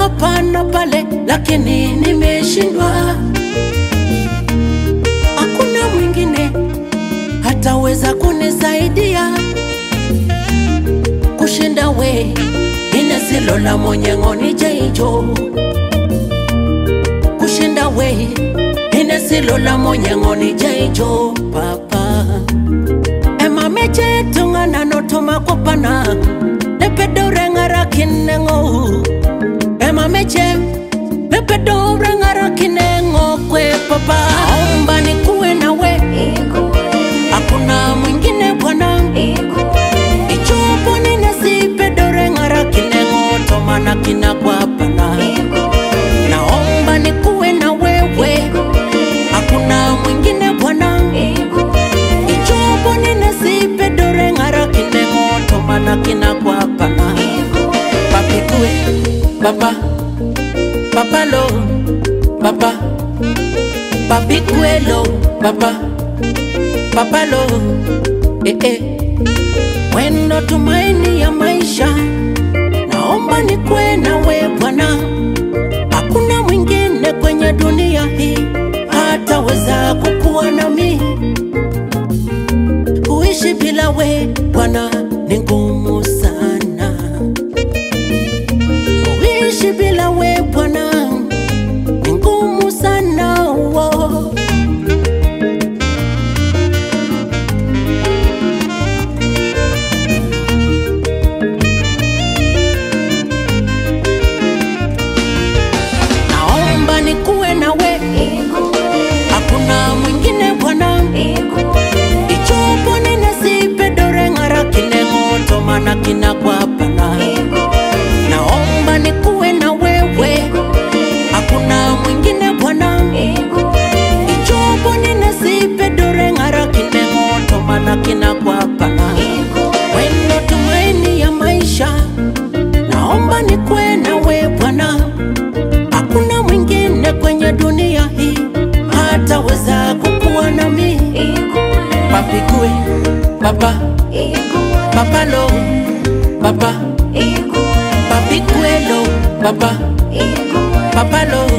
hapa na pale, lakini nimeshindwa. Hakuna mwingine hataweza kunisaidia kushinda we. Inesilola monyengo ni jaijo kushinda we. Inesilola monyengo ni jaijo papa. Ema meche tungana no tuma kopana lepedore ngara kinengo. Ema meche lepedore ngara kinengo kwe papa. Omba ni kuwe na we, hakuna mwingine Bwana. Ichopo ninesi pedore ngara kinengo tomana kina kwa pana. Naomba ni kuwe na wewe, hakuna mwingine Bwana. Ichopo ninesi pedore ngara kinengo tomana kina kwa pana. Papi kuwe, papa, papa lo, papa, papi kuwe lo, papa, papa lo, Wendo tumaini ya maisha, naomba nikwe na we Bwana. Hakuna mwingine kwenye dunia hii hataweza kukuwa nami. Kuishi bila we Bwana ni ngumu sana. Kuishi bila we Bwana ni ngumu sana, oh. Naomba nikuwe na we, hakuna mwingine Bwana. Ichopo ninesi pedore ngara kinengo tomana kina kwa pana. Naomba nikuwe na wewe, hakuna mwingine Bwana. Ichopo ninesi pedore ngara kinengo tomana kina kwa pana. Wendo tumaini ya maisha, naomba nikuwe na we Bwana. Hakuna mwingine kwenye dunia hii hataweza kukuwa nami. Papi kuwe, papa, papa lo, papa, papi kuwe lo, papa, papa lo,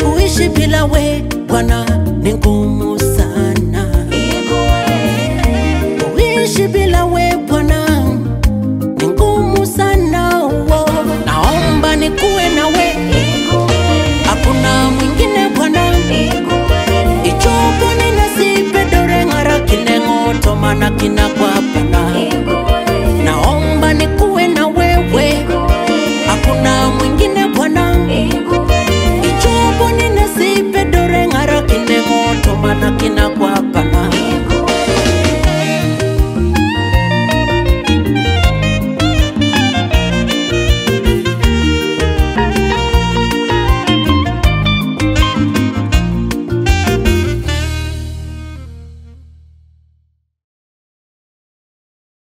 Kuishi bila we Bwana ni ngumu sana. Kuishi bila we Bwana ni ngumu sana, oh. Naomba nikuwe na we, hakuna mwingine Bwana. Ichopo ninesi pedore ngara kinengo tomana kina kwa